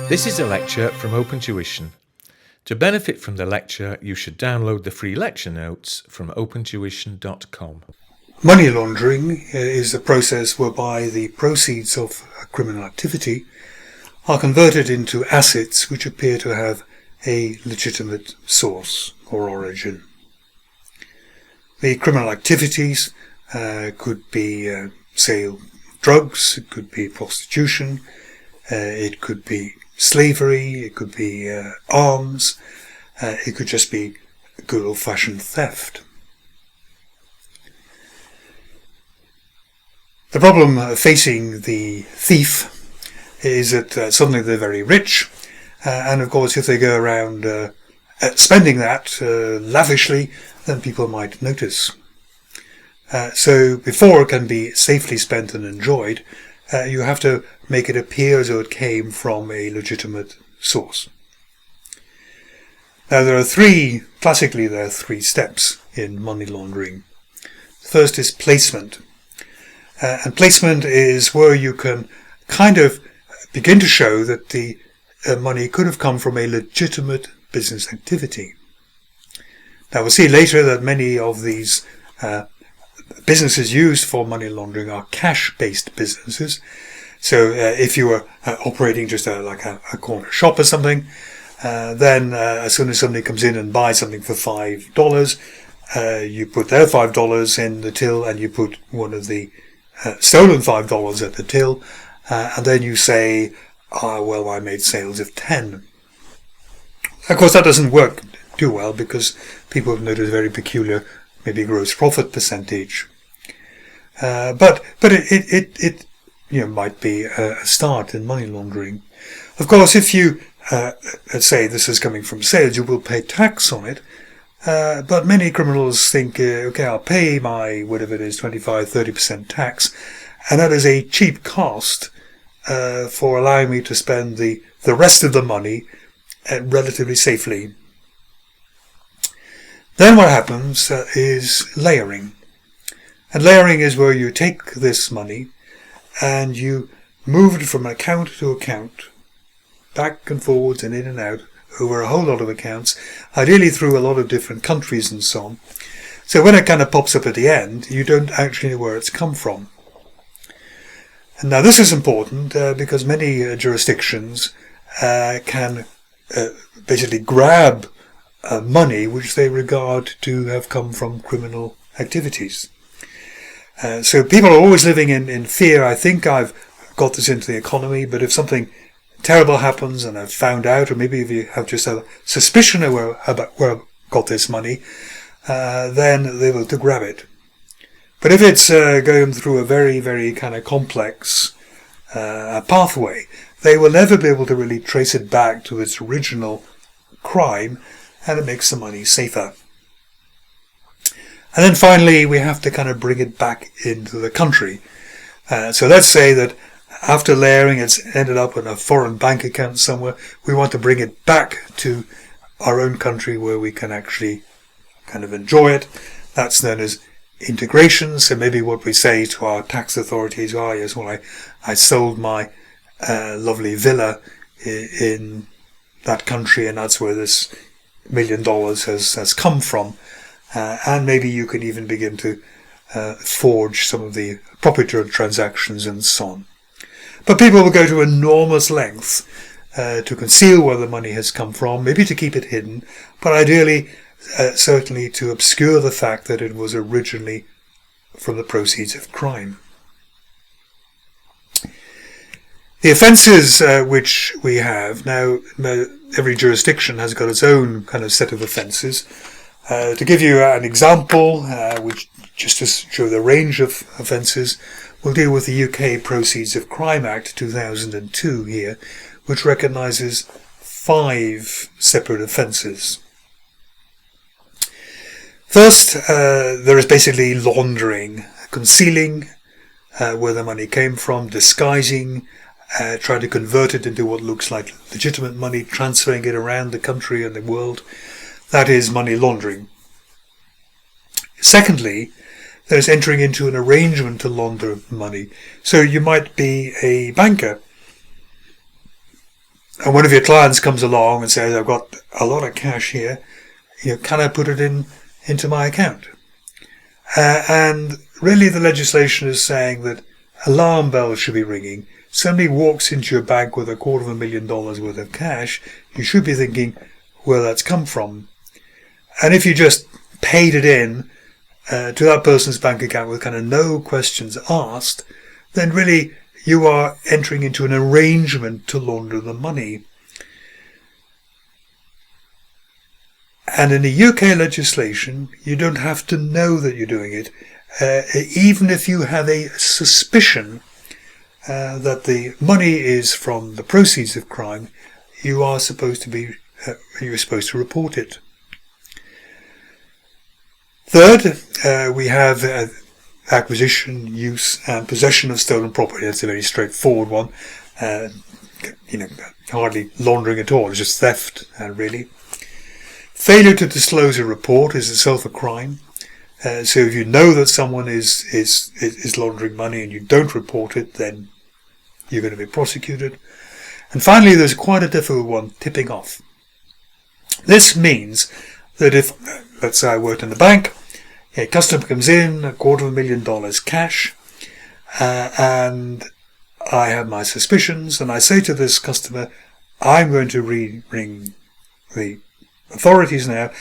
This is a lecture from OpenTuition. To benefit from the lecture, you should download the free lecture notes from opentuition.com. Money laundering is a process whereby the proceeds of a criminal activity are converted into assets which appear to have a legitimate source or origin. The criminal activities could be sale of drugs, it could be prostitution, it could be slavery, it could be arms, it could just be good old-fashioned theft. The problem facing the thief is that suddenly they're very rich, and of course if they go around spending that lavishly, then people might notice. So before it can be safely spent and enjoyed, you have to make it appear as though it came from a legitimate source. Now classically there are three steps in money laundering. The first is placement. And placement is where you can kind of begin to show that the money could have come from a legitimate business activity. Now we'll see later that many of these businesses used for money laundering are cash-based businesses. So if you were operating just like a corner shop or something, then as soon as somebody comes in and buys something for $5, you put their $5 in the till and you put one of the stolen $5 at the till, and then you say, well, I made sales of 10. Of course, that doesn't work too well because people have noticed a very peculiar, maybe gross profit percentage. But it might be a start in money laundering. Of course, if you let's say this is coming from sales, you will pay tax on it. But many criminals think, okay, I'll pay my, whatever it is, 25-30% tax, and that is a cheap cost for allowing me to spend the rest of the money relatively safely. Then what happens is layering. And layering is where you take this money and you move it from account to account, back and forwards and in and out, over a whole lot of accounts, ideally through a lot of different countries and so on. So when it kind of pops up at the end, you don't actually know where it's come from. And now this is important because many jurisdictions can basically grab money which they regard to have come from criminal activities. So people are always living in fear. I think I've got this into the economy, but if something terrible happens and I've found out, or maybe if you have just a suspicion of where I've got this money, then they will to grab it. But if it's going through a very, very kind of complex pathway, they will never be able to really trace it back to its original crime, and it makes the money safer. And then finally, we have to kind of bring it back into the country. So let's say that after layering, it's ended up in a foreign bank account somewhere. We want to bring it back to our own country where we can actually kind of enjoy it. That's known as integration. So maybe what we say to our tax authorities, yes, well, I sold my lovely villa in that country, and that's where this $1 million has come from. And maybe you can even begin to forge some of the property transactions and so on. But people will go to enormous lengths to conceal where the money has come from, maybe to keep it hidden, but ideally, certainly to obscure the fact that it was originally from the proceeds of crime. The offences which we have, now every jurisdiction has got its own kind of set of offences. To give you an example, which just to show the range of offences, we'll deal with the UK Proceeds of Crime Act 2002 here, which recognises 5 separate offences. First, there is basically laundering, concealing where the money came from, disguising, trying to convert it into what looks like legitimate money, transferring it around the country and the world. That is money laundering. Secondly, there's entering into an arrangement to launder money. So you might be a banker and one of your clients comes along and says, I've got a lot of cash here, can I put it into my account? And really the legislation is saying that alarm bells should be ringing. Somebody walks into your bank with $250,000 worth of cash, you should be thinking where that's come from. And if you just paid it in to that person's bank account with kind of no questions asked, then really you are entering into an arrangement to launder the money. And in the UK legislation, you don't have to know that you're doing it. Even if you have a suspicion that the money is from the proceeds of crime, you're supposed to report it. Third, we have acquisition, use, and possession of stolen property. That's a very straightforward one. Hardly laundering at all. It's just theft, really. Failure to disclose a report is itself a crime. So if you know that someone is laundering money and you don't report it, then you're going to be prosecuted. And finally, there's quite a difficult one, tipping off. This means that if, let's say I worked in the bank, a customer comes in, $250,000 cash, and I have my suspicions, and I say to this customer, I'm going to ring the authorities now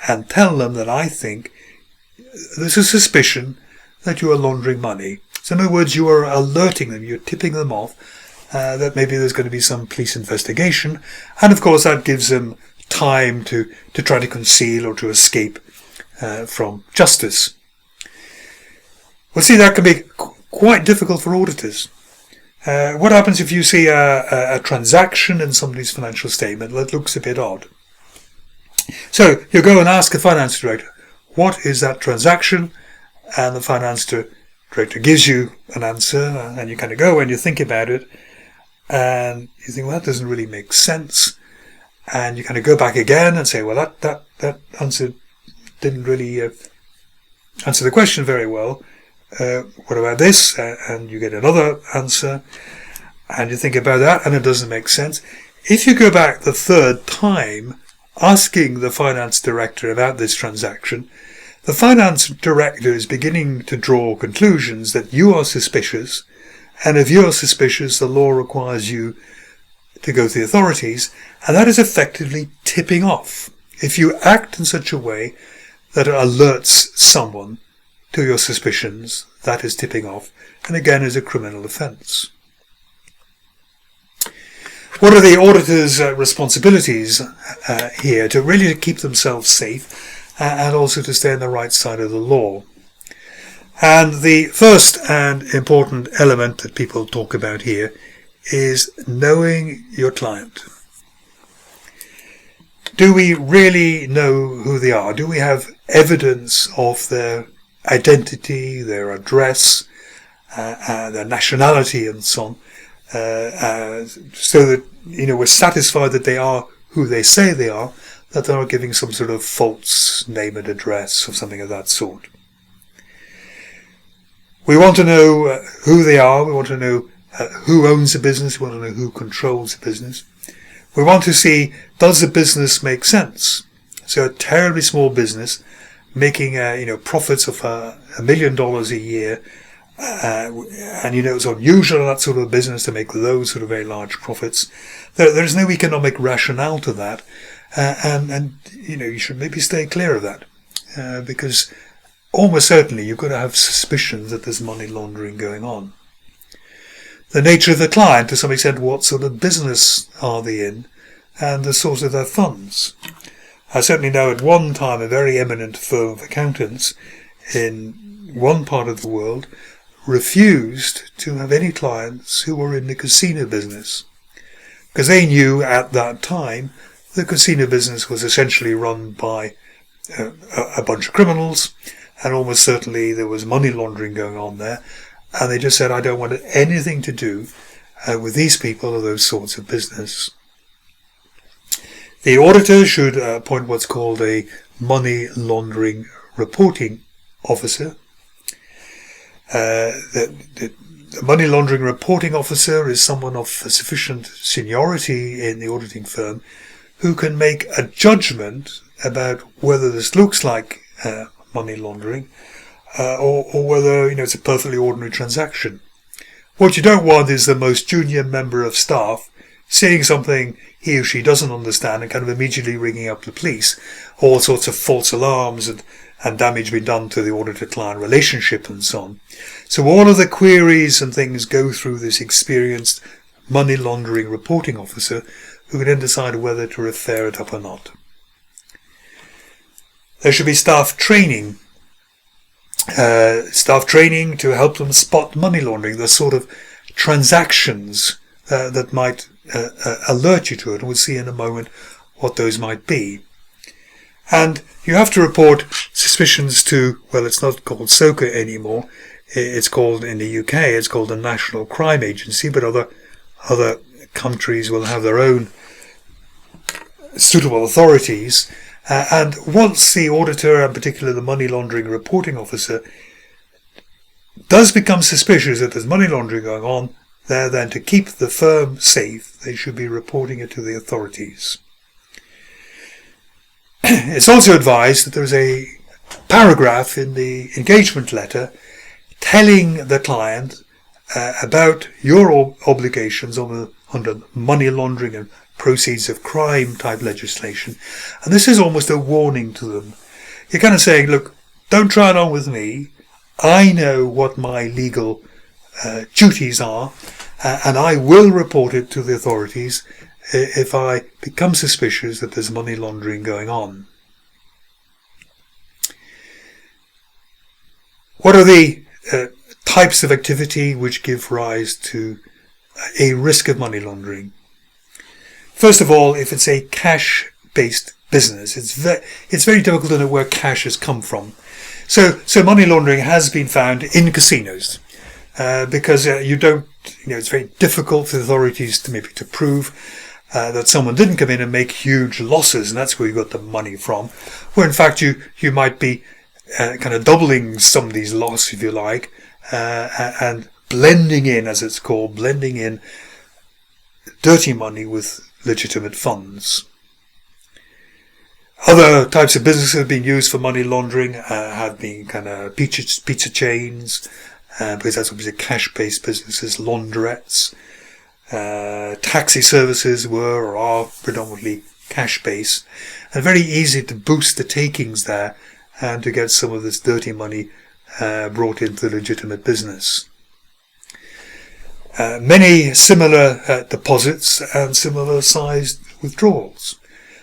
and tell them that I think there's a suspicion that you are laundering money. So in other words, you are alerting them, you're tipping them off that maybe there's going to be some police investigation, and of course that gives them time to try to conceal or to escape from justice. Well, see, that can be quite difficult for auditors. What happens if you see a transaction in somebody's financial statement that looks a bit odd? So you go and ask the finance director, what is that transaction? And the finance director gives you an answer, and you kind of go and you think about it, and you think, well, that doesn't really make sense. And you kind of go back again and say, well, that answer didn't really answer the question very well. What about this? And you get another answer, and you think about that, and it doesn't make sense. If you go back the third time, asking the finance director about this transaction, the finance director is beginning to draw conclusions that you are suspicious, and if you're suspicious, the law requires you to go to the authorities, and that is effectively tipping off. If you act in such a way that alerts someone to your suspicions, that is tipping off, and again is a criminal offence. What are the auditor's responsibilities here? To really keep themselves safe and also to stay on the right side of the law. And the first and important element that people talk about here is knowing your client. Do we really know who they are? Do we have evidence of their identity, their address, their nationality and so on, so that we're satisfied that they are who they say they are, that they're not giving some sort of false name and address or something of that sort. We want to know who they are. We want to know who owns the business. We want to know who controls the business. We want to see, does the business make sense? So a terribly small business making profits of $1 million a year, and it's unusual in that sort of business to make those sort of very large profits. There's no economic rationale to that, and you should maybe stay clear of that, because almost certainly you've got to have suspicions that there's money laundering going on. The nature of the client, to some extent, what sort of business are they in, and the source of their funds. I certainly know at one time a very eminent firm of accountants in one part of the world refused to have any clients who were in the casino business, because they knew at that time the casino business was essentially run by a bunch of criminals, and almost certainly there was money laundering going on there, and they just said, I don't want anything to do with these people or those sorts of business. The auditor should appoint what's called a money laundering reporting officer. That The money laundering reporting officer is someone of sufficient seniority in the auditing firm who can make a judgment about whether this looks like money laundering or whether it's a perfectly ordinary transaction. What you don't want is the most junior member of staff seeing something he or she doesn't understand and kind of immediately ringing up the police, all sorts of false alarms and damage being done to the auditor-client relationship and so on. So all of the queries and things go through this experienced money laundering reporting officer who can then decide whether to refer it up or not. There should be staff training to help them spot money laundering, the sort of transactions that might alert you to it, and we'll see in a moment what those might be. And you have to report suspicions to, well, it's not called SOCA anymore, it's called, in the UK, it's called the National Crime Agency, but other countries will have their own suitable authorities. And once the auditor, and particularly the money laundering reporting officer, does become suspicious that there's money laundering going on, there then to keep the firm safe, they should be reporting it to the authorities. It's also advised that there's a paragraph in the engagement letter telling the client about your obligations under money laundering and proceeds of crime type legislation. And this is almost a warning to them. You're kind of saying, look, don't try it on with me. I know what my legal duties are, and I will report it to the authorities if I become suspicious that there's money laundering going on. What are the types of activity which give rise to a risk of money laundering? First of all, if it's a cash-based business, it's very difficult to know where cash has come from. So money laundering has been found in casinos because it's very difficult for the authorities to prove that someone didn't come in and make huge losses, and that's where you got the money from. Where in fact you might be kind of doubling somebody's loss, if you like, and blending in, as it's called, blending in dirty money with legitimate funds. Other types of businesses have been used for money laundering have been kind of pizza chains, because that's obviously cash-based businesses, laundrettes. Taxi services were or are predominantly cash-based, and very easy to boost the takings there and to get some of this dirty money brought into legitimate business. Many similar deposits and similar sized withdrawals.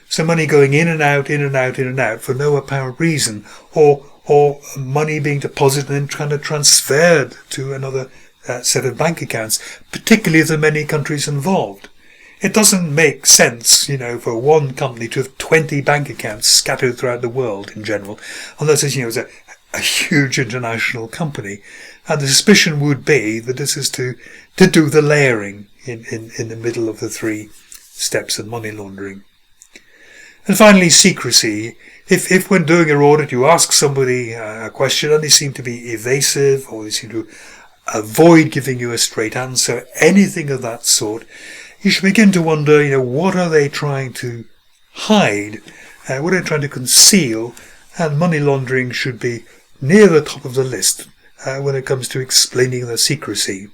So money going in and out for no apparent reason, or money being deposited and then kind of transferred to another set of bank accounts, particularly if there are many countries involved. It doesn't make sense, for one company to have 20 bank accounts scattered throughout the world in general, unless it's a huge international company. And the suspicion would be that this is to do the layering in the middle of the three steps of money laundering. And finally, secrecy. If when doing your audit you ask somebody a question and they seem to be evasive or they seem to avoid giving you a straight answer, anything of that sort, you should begin to wonder, what are they trying to hide? What are they trying to conceal? And money laundering should be near the top of the list when it comes to explaining their secrecy.